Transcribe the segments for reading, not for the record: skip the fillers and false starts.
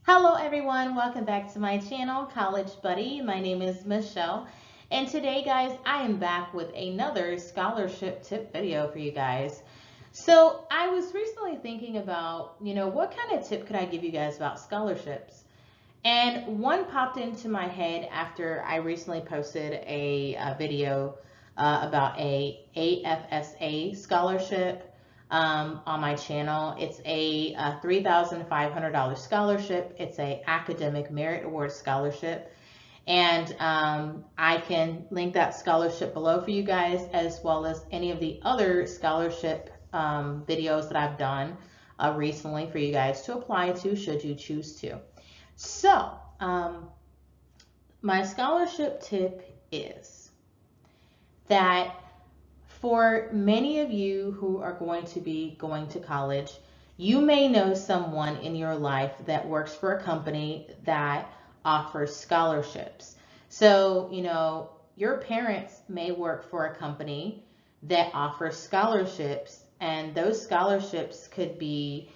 Hello everyone, welcome back to my channel, College Buddy. My name is Michelle, and today guys, I am back with another scholarship tip video for you guys. So I was recently thinking about, what kind of tip could I give you guys about scholarships? And one popped into my head after I recently posted a video about a AFSA scholarship on my channel. It's a $3,500 scholarship. It's a academic merit award scholarship. And I can link that scholarship below for you guys, as well as any of the other scholarship videos that I've done recently for you guys to apply to should you choose to. So, my scholarship tip is that for many of you who are going to be going to college, you may know someone in your life that works for a company that offers scholarships. So, your parents may work for a company that offers scholarships, and those scholarships could be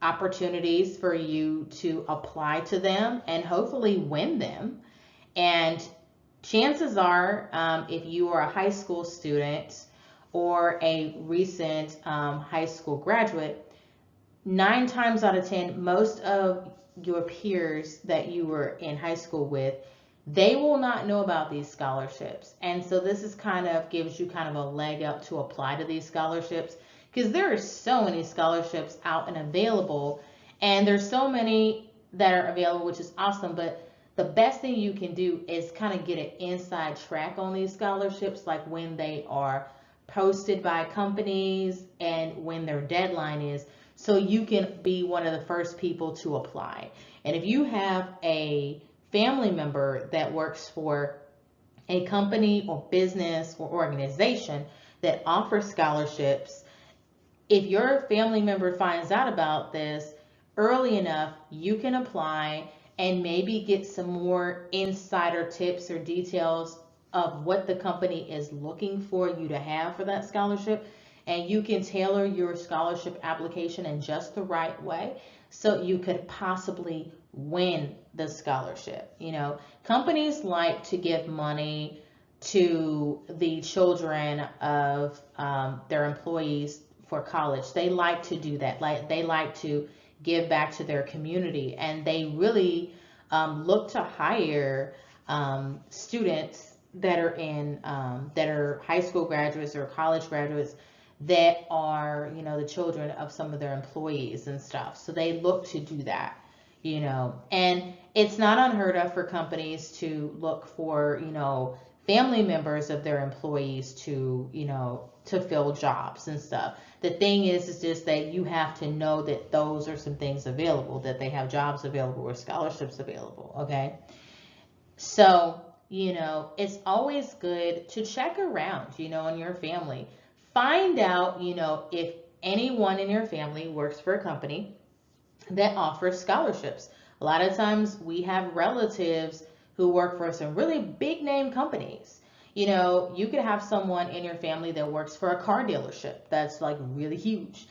opportunities for you to apply to them and hopefully win them. And chances are, if you are a high school student or a recent high school graduate, 9 times out of 10, most of your peers that you were in high school with, they will not know about these scholarships. And so this is kind of gives you kind of a leg up to apply to these scholarships, because there are so many scholarships out and available, and there's so many that are available, which is awesome. But the best thing you can do is kind of get an inside track on these scholarships, like when they are posted by companies and when their deadline is, so you can be one of the first people to apply. And if you have a family member that works for a company or business or organization that offers scholarships, if your family member finds out about this early enough, you can apply and maybe get some more insider tips or details of what the company is looking for you to have for that scholarship. And you can tailor your scholarship application in just the right way so you could possibly win the scholarship. Companies like to give money to the children of their employees for college. They like to do that. Like, they like to give back to their community, and they really look to hire students that are in that are high school graduates or college graduates that are, the children of some of their employees and stuff. So they look to do that. And it's not unheard of for companies to look for, family members of their employees to, to fill jobs and stuff. The thing is just that you have to know that those are some things available, that they have jobs available or scholarships available. Okay. So, it's always good to check around, in your family. Find out, if anyone in your family works for a company that offers scholarships. A lot of times we have relatives who work for some really big name companies. You could have someone in your family that works for a car dealership that's like really huge.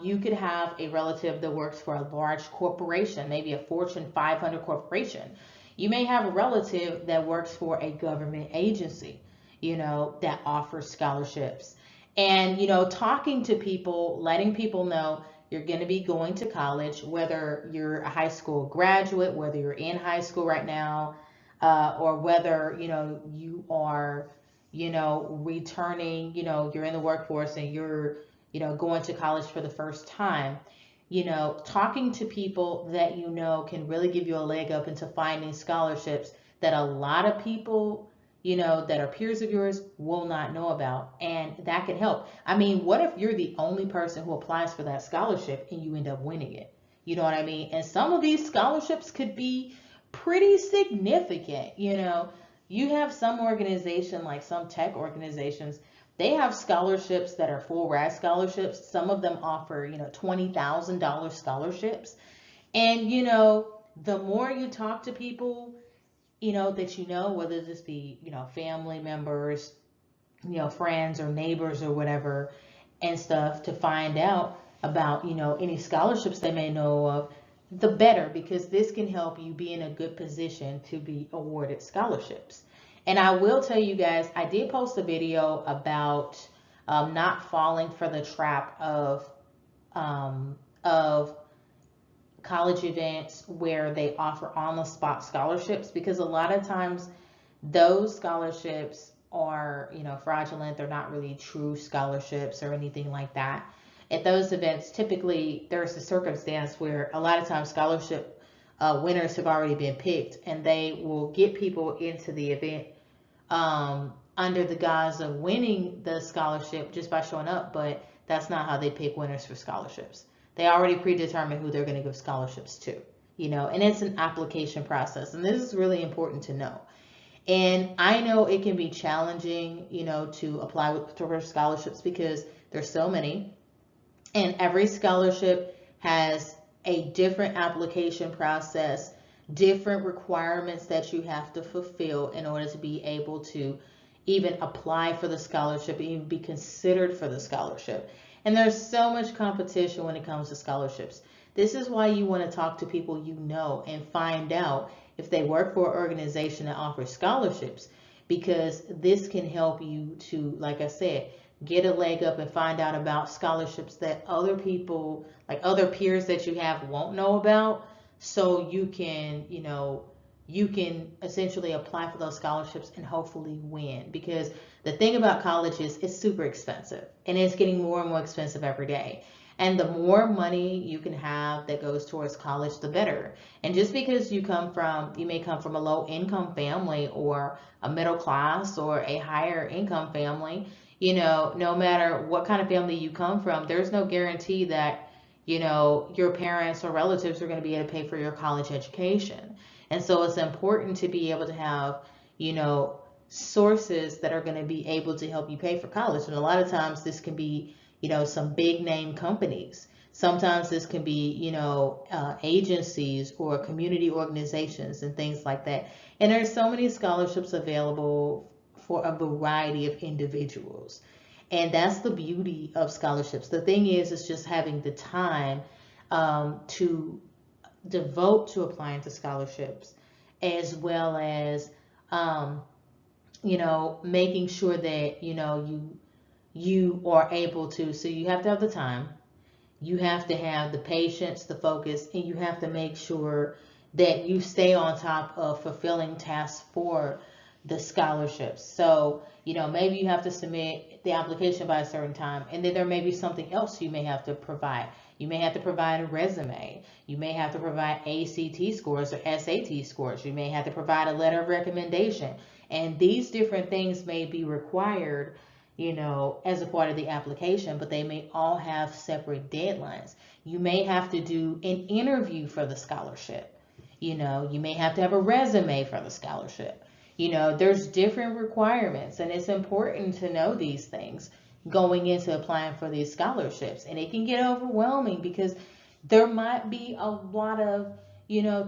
You could have a relative that works for a large corporation, maybe a Fortune 500 corporation. You may have a relative that works for a government agency, that offers scholarships. And, talking to people, letting people know you're going to be going to college, whether you're a high school graduate, whether you're in high school right now, or whether, you are, returning, you're in the workforce and you're, going to college for the first time. Talking to people that can really give you a leg up into finding scholarships that a lot of people, that are peers of yours will not know about. And that can help. I mean, what if you're the only person who applies for that scholarship and you end up winning it? You know what I mean? And some of these scholarships could be pretty significant. You have some organization, like some tech organizations, they have scholarships that are full ride scholarships. Some of them offer, $20,000 scholarships. And, the more you talk to people, that whether this be, family members, friends or neighbors or whatever and stuff, to find out about, any scholarships they may know of, the better, because this can help you be in a good position to be awarded scholarships. And I will tell you guys, I did post a video about not falling for the trap of college events where they offer on the spot scholarships, because a lot of times those scholarships are, fraudulent. They're not really true scholarships or anything like that. At those events, typically there's a circumstance where a lot of times scholarship winners have already been picked, and they will get people into the event under the guise of winning the scholarship just by showing up, but that's not how they pick winners for scholarships. They already predetermine who they're going to give scholarships to, and it's an application process. And this is really important to know. And I know it can be challenging, to apply for scholarships because there's so many, and every scholarship has a different application process, different requirements that you have to fulfill in order to be able to even apply for the scholarship, even be considered for the scholarship. And there's so much competition when it comes to scholarships. This is why you want to talk to people and find out if they work for an organization that offers scholarships, because this can help you to, like I said, get a leg up and find out about scholarships that other people, like other peers that you have, won't know about. So you can essentially apply for those scholarships and hopefully win. Because the thing about college is it's super expensive, and it's getting more and more expensive every day. And the more money you can have that goes towards college, the better. And just because you may come from a low income family or a middle class or a higher income family, no matter what kind of family you come from, there's no guarantee that, your parents or relatives are going to be able to pay for your college education. And so it's important to be able to have, sources that are going to be able to help you pay for college. And a lot of times this can be, some big name companies. Sometimes this can be, agencies or community organizations and things like that. And there's so many scholarships available for a variety of individuals. And that's the beauty of scholarships. The thing is, it's just having the time to devote to applying to scholarships, as well as, making sure that, you are able to. So you have to have the time, you have to have the patience, the focus, and you have to make sure that you stay on top of fulfilling tasks for the scholarships. So, maybe you have to submit the application by a certain time, and then there may be something else you may have to provide. You may have to provide a resume. You may have to provide ACT scores or SAT scores. You may have to provide a letter of recommendation. And these different things may be required, as a part of the application, but they may all have separate deadlines. You may have to do an interview for the scholarship. You may have to have a resume for the scholarship. There's different requirements, and it's important to know these things going into applying for these scholarships. And it can get overwhelming because there might be a lot of,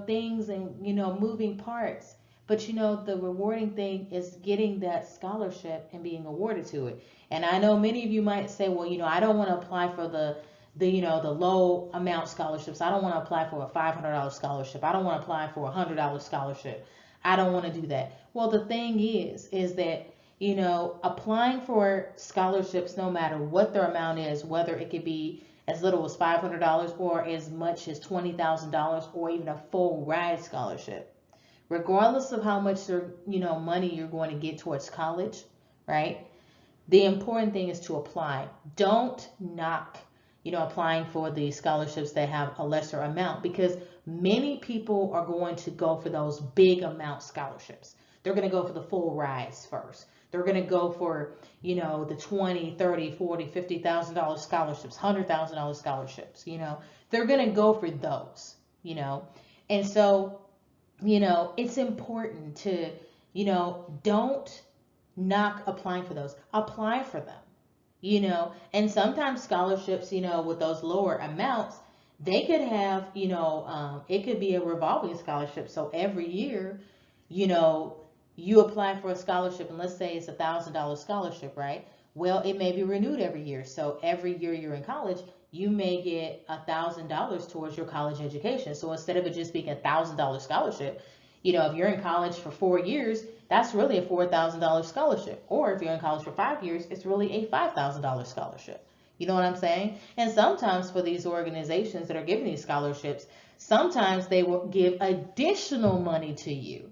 things and, moving parts. But, the rewarding thing is getting that scholarship and being awarded to it. And I know many of you might say, well, I don't want to apply for the low amount scholarships. I don't want to apply for a $500 scholarship. I don't want to apply for a $100 scholarship. I don't want to do that. Well, the thing is that, applying for scholarships, no matter what their amount is, whether it could be as little as $500 or as much as $20,000 or even a full ride scholarship, regardless of how much money you're going to get towards college, right? The important thing is to apply. Don't knock, applying for the scholarships that have a lesser amount, because many people are going to go for those big amount scholarships. They're going to go for the full rides first. They're going to go for, the $20, $30, $40, $50,000 scholarships, $100,000 scholarships. They're going to go for those. And so, it's important to, don't knock applying for those. Apply for them. And sometimes scholarships, with those lower amounts, they could have, it could be a revolving scholarship. So every year, you apply for a scholarship, and let's say it's $1,000 scholarship, right? Well, it may be renewed every year. So every year you're in college, you may get $1,000 towards your college education. So instead of it just being $1,000 scholarship, if you're in college for 4 years, that's really a $4,000 scholarship. Or if you're in college for 5 years, it's really a $5,000 scholarship. You know what I'm saying? And sometimes for these organizations that are giving these scholarships, sometimes they will give additional money to you,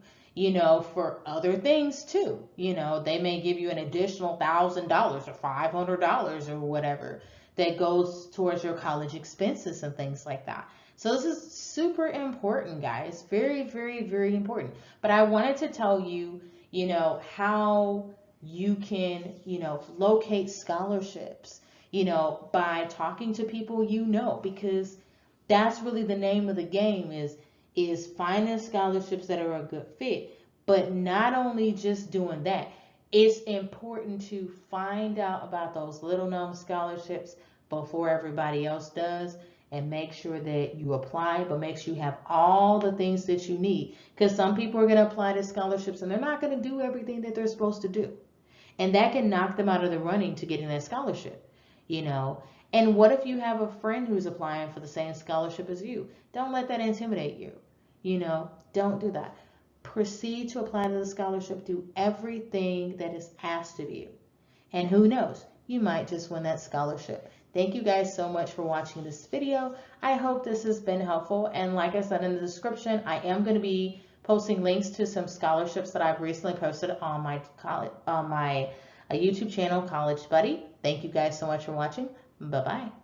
for other things too. They may give you an additional $1,000 or $500 or whatever that goes towards your college expenses and things like that. So this is super important, guys. Very, very, very important. But I wanted to tell you, how you can, locate scholarships, by talking to people, because that's really the name of the game is finding scholarships that are a good fit. But not only just doing that, it's important to find out about those little known scholarships before everybody else does, and make sure that you apply, but make sure you have all the things that you need, because some people are going to apply to scholarships and they're not going to do everything that they're supposed to do, and that can knock them out of the running to getting that scholarship. And what if you have a friend who's applying for the same scholarship as you? Don't let that intimidate you. Don't do that. Proceed to apply to the scholarship. Do everything that is asked of you. And who knows, you might just win that scholarship. Thank you guys so much for watching this video. I hope this has been helpful. And like I said in the description, I am going to be posting links to some scholarships that I've recently posted on my YouTube channel, College Buddy. Thank you guys so much for watching. Bye-bye.